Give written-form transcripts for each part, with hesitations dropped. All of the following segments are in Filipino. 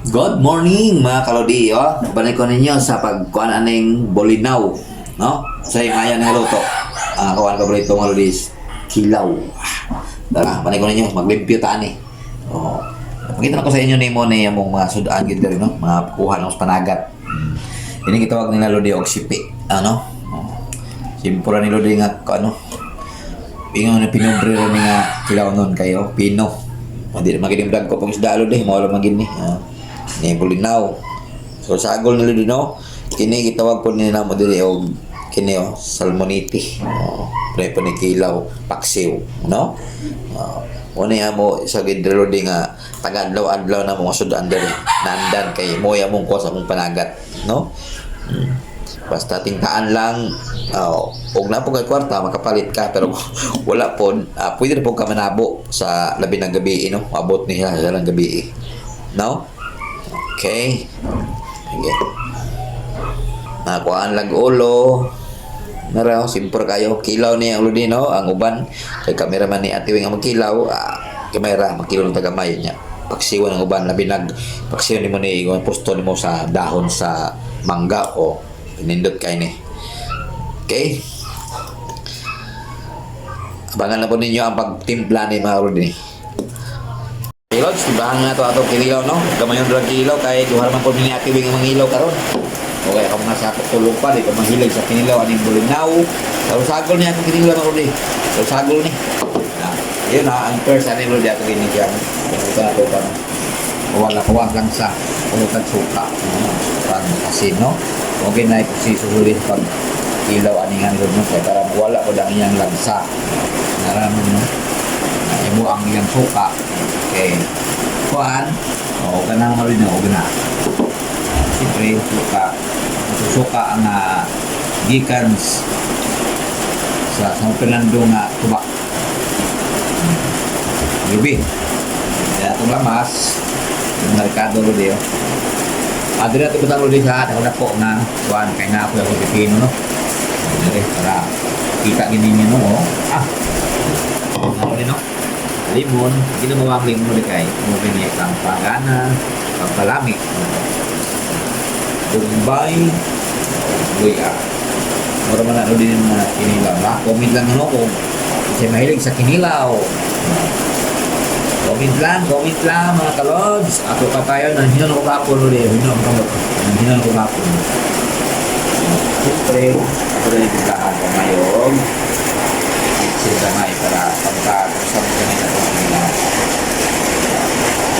Good morning mga kalodi, balik ko ninyo sa pagkuhan aning bolinaw, no? Sa ayan nga luto. Kuhan ko bolito mga kalodis, kilaw. Tara, balik ko ninyo, maglimpyo taan eh. Pakita na ko sa inyo nimo ni among mga sudaan gid diri, no? Mga kuha ng panagat. Ini gitawag nila lodi og sipi, ano? Simpura ni lodi nga ano? Ingon na pinombre ro nga kilaw nun kayo, pino. Hindi na maginim vlog ko pong isda lodi, mawala magin ni. Ni bolinaw. So sagol nila din, no? Kini gitawag po nila mo dili og kini salmoniti. Pre po ni kilaw, paksiw, no? Una mo sa gidro di nga tagadlaw-adlaw na mga sudan diri. Nandan kay moya mong kuha sa mong panagat, no? Basta tingtaan lang, og na po kay kwarta makapalit ka pero wala po, pwede na po ka manabo sa labi ng gabi, no? Abot niya sa lang gabi, no? Okay. Okay. Nakuhaan lag ulo. Naraw, simpor kayo. Kilaw niya ang ludi, no? Ang uban. Kay kameraman ni Ate Wing ang magkilaw. Kamera, magkilaw ng tagamay niya. Paksiwan ng uban. Labinag, paksiwan ni mo ni, pusto ni mo sa dahon sa mangga o pinindot kayo ni. Okay? Abangan na po ninyo ang pagtimpla ni mga ludi. Lods, tibahan nga ito atong kinilaw, no? Gamay yung drag kilaw, kaya duhar man po ni Ate Wing ang mangilaw karon. O kaya kung nasa tulog pa, di ka mahilig sa kinilaw, aning bolinaw. Sagol niya atong kinilaw na uli. Sagol ni. Yun na, ang first anilo di atong kinigyan. Ito na ito pa. Wala lang sa pulutan suka. Pag asin, no? Okay na ito si susulit pag ilaw aning anilo, no? Kaya para wala ko lang iyang lansa. Naraman, no? Ibu ang iyang suka. Okay. Kuan, kanang marin na og na. Siyempre, suka ang gikan sa San Fernando nga tubak. Gabi. Kaya itong lamas, yung merkado ro diyo. Adri na ito butang ro diyo sa ako na po na kuan, kaya nga ako yung Pilipino, no? Adri, para kita gini nyo, no? Ano din, no? Limon, ginagawa ang limon ulit kay mabini ang pagana, pagpalamig, Bombay, luya. Mura man ano din yung mga kinilaw. Comment lang ano kung kasi mahilig sa kinilaw. Comment lang mga kalods. Ako pa tayo ng hinan ko kapon ulit. Hinan ko kapon. Siyempre, ako rin biglaan ko ngayon. Sila nga para pagkakasama ko na ito nila.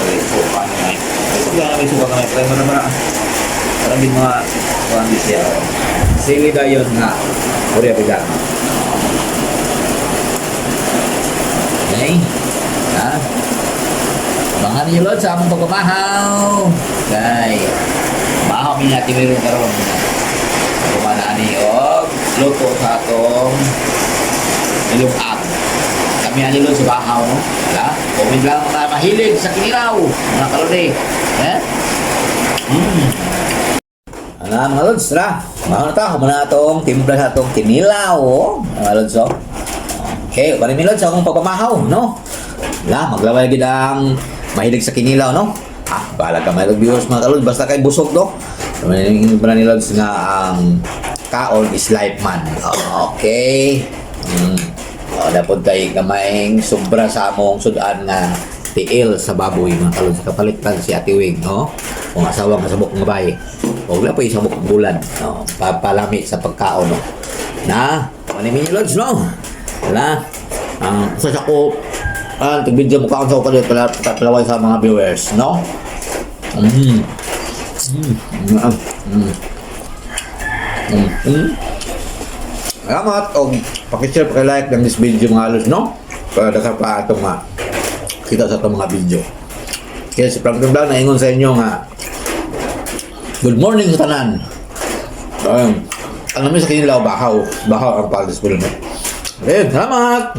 Okay, so paano nga ito? May suka kami. Try mo naman parang din mga kuhandi siya. Sili da yun nga. Korea biglaan. Okay. Abangan niyo lot sa among pagkamahaw. Okay. Mahaw mi natin meron karon. Kumanaan niyo. Luto sa atong ilong-ang. Kami anilo sa bahaw, no? Wala? Comment lang mga mahilig sa kinilaw. Mga kalodi. Mga lods, tara. Mga na muna itong timpla sa itong kinilaw, mga lods, okay, parin mi lods sa akong pagpamahaw, no? Wala, maglaway gid ang mahilig sa kinilaw, no? Bahala ka mga viewers, mga kalod. Basta kay busog, no? Mahilig ba ni lods nga ang kaon is life man. Okay. Dapat tayo kamayeng sobra sa among sudan nga tiil sa baboy, mga kalod. Kapalitan si Ate Wing, no? Kung asawang kasabok ng bahay. Huwag na po isabok ng bulan. No? Papalami sa pagkaon, no? Na, manimin yung lods, no? Wala. Sa sakop, tig-video mo kaon sa upalit palaway sa mga viewers, no? Salamat o pakishare, pakilike ng this video mga halos, no? Para dakar pa itong kita sa itong mga video. Kaya si Frank Vlog na ingon sa inyo nga good morning sa tanan. Ang namin sa kinilaw, bahaw ang palis po rin. Okay, salamat!